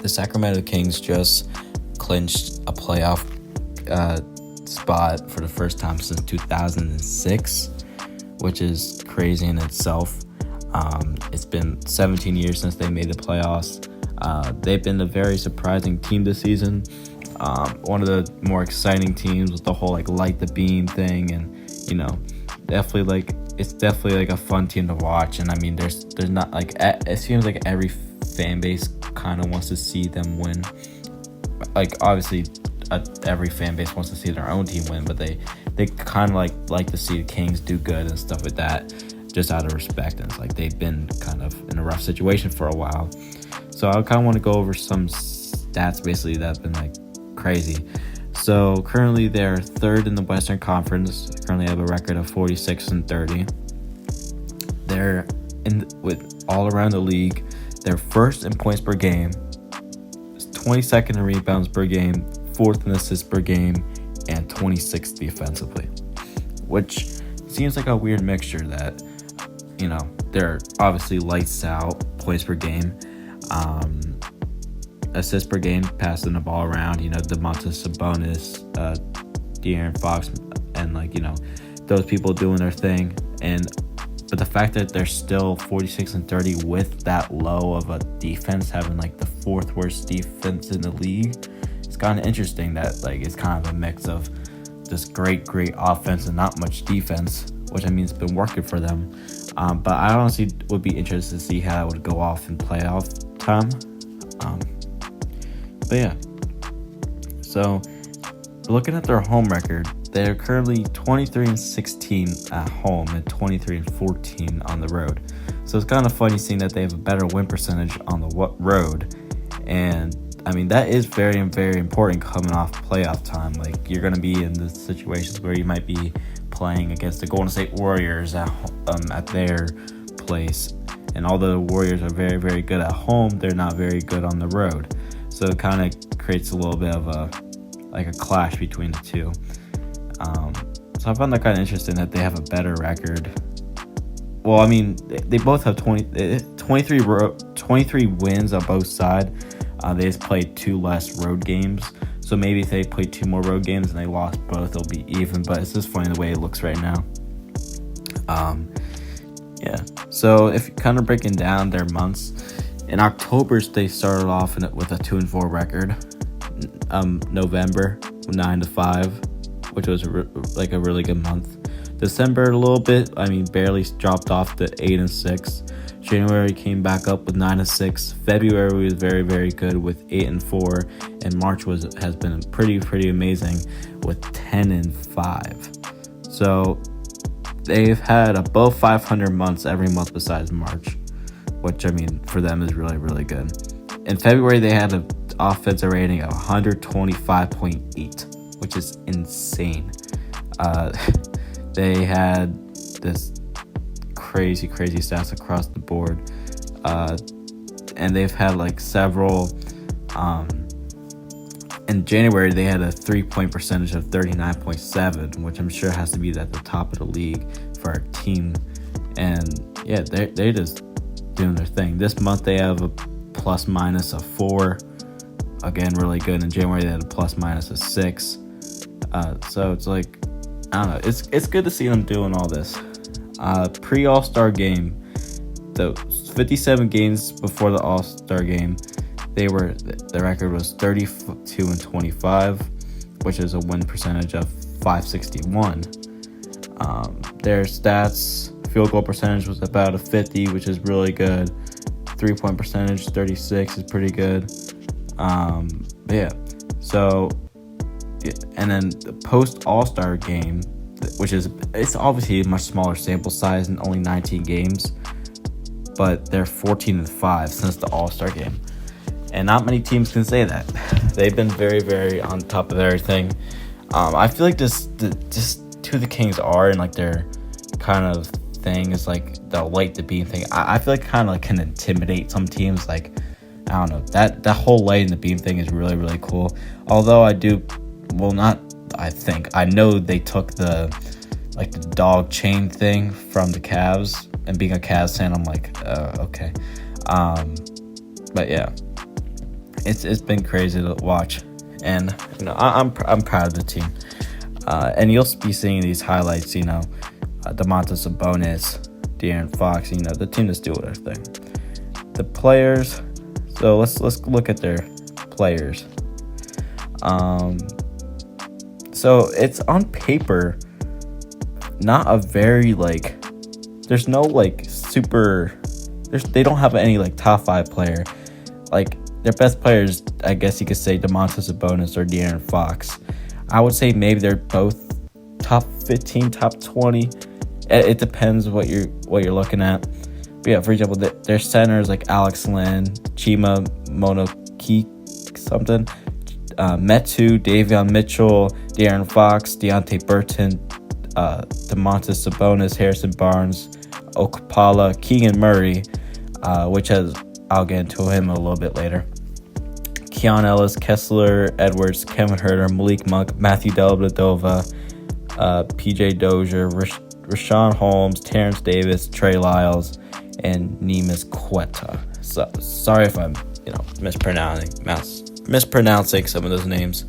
the Sacramento Kings just clinched a playoff spot for the first time since 2006, which is crazy in itself. It's been 17 years since they made the playoffs. They've been a very surprising team this season. One of the more exciting teams with the whole light the beam thing, and it's definitely a fun team to watch. And I mean, there's not it seems like every fan base kind of wants to see them win. Obviously, every fan base wants to see their own team win, but they kind of like to see the Kings do good and stuff like that, just out of respect. And it's they've been kind of in a rough situation for a while. So I kind of want to go over some stats basically that have been crazy. So currently they're third in the Western Conference. Currently have a record of 46-30. They're with all around the league. They're first in points per game, 22nd in rebounds per game, 4th in assists per game, and 26th defensively. Which seems like a weird mixture that, they're obviously lights out points per game. Assists per game, passing the ball around, Damontis Sabonis, De'Aaron Fox, and those people doing their thing. But the fact that they're still 46-30 with that low of a defense, having the 4th worst defense in the league, it's kind of interesting that it's kind of a mix of this great offense and not much defense, which I mean it's been working for them. But I honestly would be interested to see how it would go off in playoff time. But yeah, so looking at their home record, they're currently 23-16 at home and 23-14 on the road. So it's kind of funny seeing that they have a better win percentage on the road. And I mean, that is very, very important coming off playoff time. You're going to be in the situations where you might be playing against the Golden State Warriors at their place. And although the Warriors are very, very good at home, they're not very good on the road. So it kind of creates a little bit of a clash between the two. So I found that kind of interesting that they have a better record. Well, I mean, they both have 23 wins on both sides. They just played 2 less road games. So maybe if they played 2 more road games and they lost both, it'll be even. But it's just funny the way it looks right now. Yeah. So if you're kind of breaking down their months, in October they started off with a 2-4 record. November 9-5, which was a really good month. December a little bit, barely dropped off to 8-6. January came back up with 9-6. February was very, very good with 8-4, and March has been pretty amazing with 10-5. So they've had above 500 months every month besides March, which for them is really, really good. In February they had an offensive rating of 125.8, which is insane. They had this crazy stats across the board, and they've had several. In January they had a 3-point percentage of 39.7, which I'm sure has to be at the top of the league for our team. And yeah, they're just doing their thing. This month they have a plus-minus of 4. Again, really good. In January they had a plus-minus of 6. So it's I don't know. It's good to see them doing all this. Pre-All-Star game, the 57 games before the All-Star game, the record was 32-25, which is a win percentage of 561. Their stats, field goal percentage was about a 50, which is really good. 3-point percentage, 36 is pretty good. Yeah. So, and then the post All-Star game, it's obviously a much smaller sample size and only 19 games, but they're 14-5 since the All-Star game. And not many teams can say that. They've been very, very on top of everything. I feel like just who the Kings are and their kind of thing is the light the beam thing. I feel kind of can intimidate some teams. I don't know, that whole light in the beam thing is really, really cool. Although I know they took the dog chain thing from the Cavs, and being a Cavs fan, I'm okay. But yeah. it's been crazy to watch, and I'm proud of the team. And you'll be seeing these highlights. Damontis Sabonis, De'Aaron Fox. The team that's doing their thing. The players. So let's look at their players. So it's on paper not a very there's no super. They don't have any top 5 player. Their best players, I guess you could say, Damontis Sabonis or De'Aaron Fox. I would say maybe they're both top 15, top 20. It depends what you're looking at. But yeah, for example, their centers like Alex Len, Chima Monoki something, Metu, Davion Mitchell, De'Aaron Fox, Deontay Burton, Damontis Sabonis, Harrison Barnes, Okpala, Keegan Murray, which I'll get into him a little bit later. Keon Ellis, Kessler Edwards, Kevin Huerter, Malik Monk, Matthew Dellavedova, PJ Dozier, Rashawn Holmes, Terrence Davis, Trey Lyles, and Neemias Quetta. So sorry if I'm mispronouncing some of those names.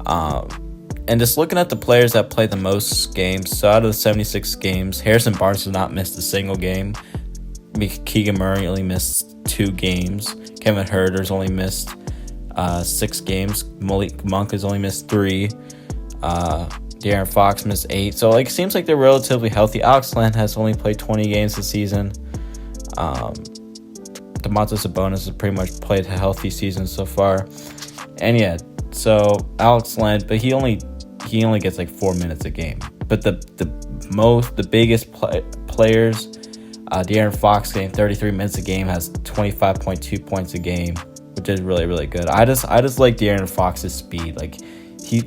And just looking at the players that play the most games, so out of the 76 games, Harrison Barnes has not missed a single game. Keegan Murray only missed 2 games. Kevin Huerter's only missed 6 games. Malik Monk has only missed 3. De'Aaron Fox missed 8. So it seems like they're relatively healthy. Alex Len has only played 20 games this season. Damontis Sabonis has pretty much played a healthy season so far. And yeah, so Alex Len, but he only gets 4 minutes a game. But the biggest players, De'Aaron Fox getting 33 minutes a game, has 25.2 points a game, which is really, really good. I just like De'Aaron Fox's speed.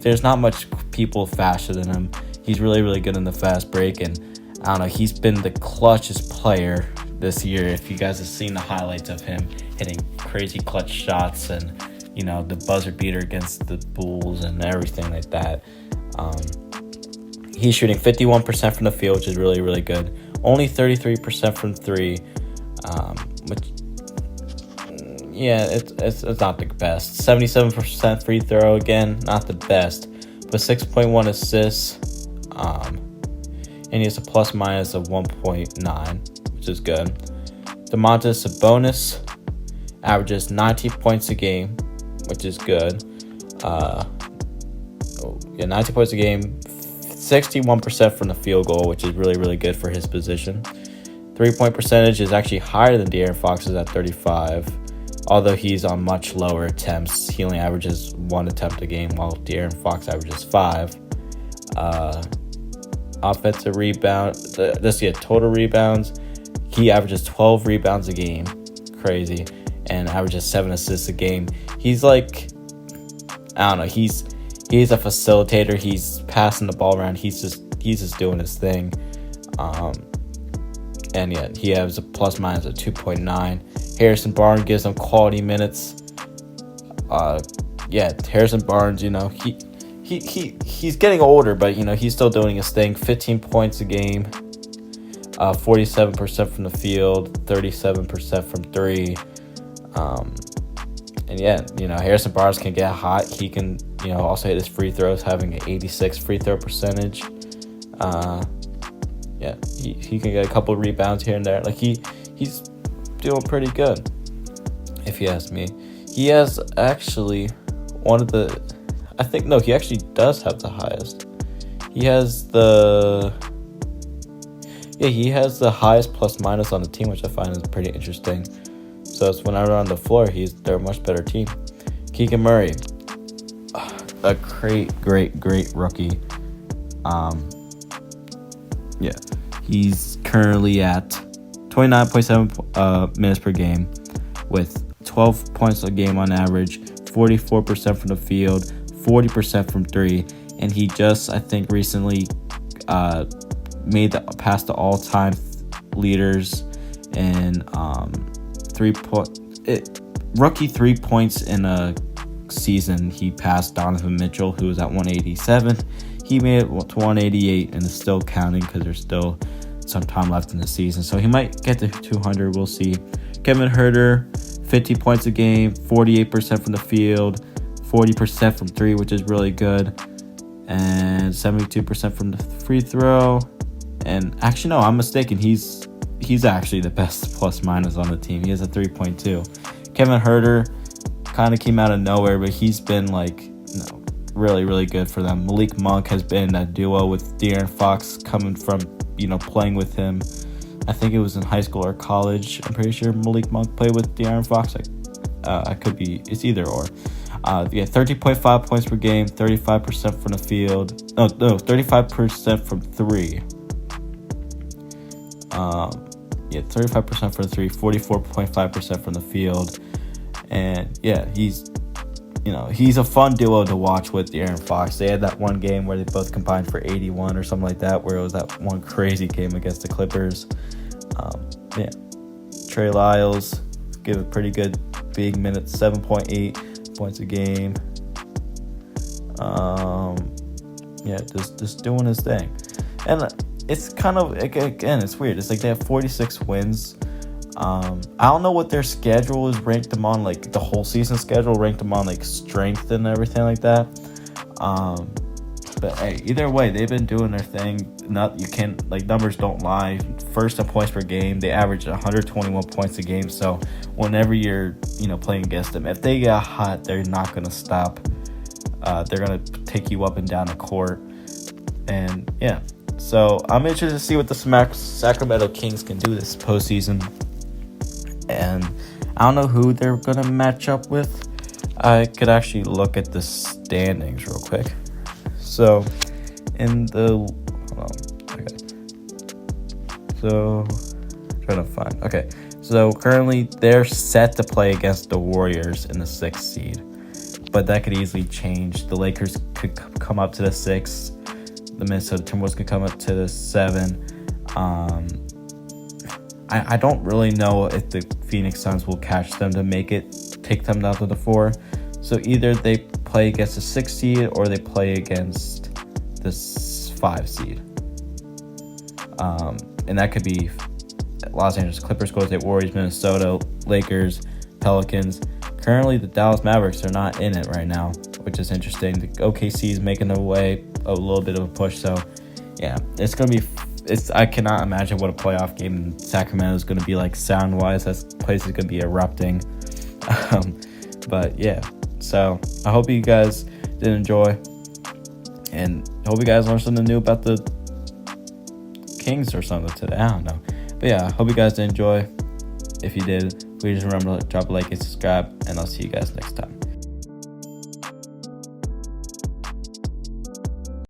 There's not much people faster than him. He's really, really good in the fast break, and I don't know, he's been the clutchest player this year. If you guys have seen the highlights of him hitting crazy clutch shots and the buzzer beater against the Bulls and everything like that. He's shooting 51% from the field, which is really, really good. Only 33% from 3, which, yeah, it's not the best. 77% free throw, again, not the best, but 6.1 assists, and he has a plus-minus of 1.9, which is good. Damontis Sabonis averages 19 points a game, which is good. 19 points a game, 61% from the field goal, which is really, really good for his position. 3-point percentage is actually higher than De'Aaron Fox's at 35, although he's on much lower attempts. He only averages 1 attempt a game, while De'Aaron Fox averages 5. Offensive rebound, total rebounds, he averages 12 rebounds a game, crazy, and averages 7 assists a game. He's I don't know, he's a facilitator. He's passing the ball around. He's just doing his thing. And yet he has a plus minus of 2.9. Harrison Barnes gives him quality minutes. Harrison Barnes, he's getting older, but he's still doing his thing. 15 points a game, 47% from the field, 37% from 3. And Harrison Barnes can get hot. He can, also hit his free throws, having an 86 free throw percentage. He can get a couple rebounds here and there. He's doing pretty good, if you ask me. He has actually he actually does have the highest. He has the highest plus minus on the team, which I find is pretty interesting. So it's whenever on the floor, they're a much better team. Keegan Murray, a great rookie. He's currently at 29.7 minutes per game, with 12 points a game on average, 44% from the field, 40% from 3, and he just, I think, recently passed the all-time leaders in rookie 3 points in a season. He passed Donovan Mitchell, who was at 187. He made it to 188 and is still counting because there's still some time left in the season. So he might get to 200. We'll see. Kevin Huerter, 50 points a game, 48% from the field, 40% from three, which is really good, and 72% from the free throw. And actually, no, I'm mistaken. He's actually the best plus minus on the team. He has a 3.2. Kevin Huerter kind of came out of nowhere, but he's been really, really good for them. Malik Monk has been that duo with De'Aaron Fox coming from, playing with him. I think it was in high school or college. I'm pretty sure Malik Monk played with De'Aaron Fox. I could be, it's either or. 30.5 points per game, 35% from the field. No, 35% from three. 35% from three, 44.5% from the field. And yeah, he's a fun duo to watch with De'Aaron Fox. They had that one game where they both combined for 81 or something like that, where it was that one crazy game against the Clippers. Trey Lyles give a pretty good big minutes, 7.8 points a game. Just doing his thing. And it's kind of, again, it's weird. It's like they have 46 wins. I don't know what their schedule is, ranked them on, like the whole season schedule, ranked them on like strength and everything like that. But hey, either way, they've been doing their thing. Numbers don't lie. First in points per game, they average 121 points a game. So whenever you're, playing against them, if they get hot, they're not going to stop. They're going to take you up and down the court. And yeah, so I'm interested to see what the Sacramento Kings can do this postseason. And I don't know who they're going to match up with. I could actually look at the standings real quick. So, So, currently they're set to play against the Warriors in the 6th seed. But that could easily change. The Lakers could come up to the 6th. The Minnesota Timberwolves could come up to the 7. I don't really know if the Phoenix Suns will catch them to take them down to the 4. So either they play against the 6th seed or they play against the 5 seed. And that could be Los Angeles Clippers, Golden State Warriors, Minnesota, Lakers, Pelicans. Currently, the Dallas Mavericks are not in it right now, which is interesting. The OKC is making their way a little bit of a push. So, yeah, it's going to be... I cannot imagine what a playoff game in Sacramento is going to be like sound-wise. That place is going to be erupting. But, yeah. So, I hope you guys did enjoy. And I hope you guys learned something new about the Kings or something today. I don't know. But, yeah, I hope you guys did enjoy. If you did, please remember to drop a like and subscribe. And I'll see you guys next time.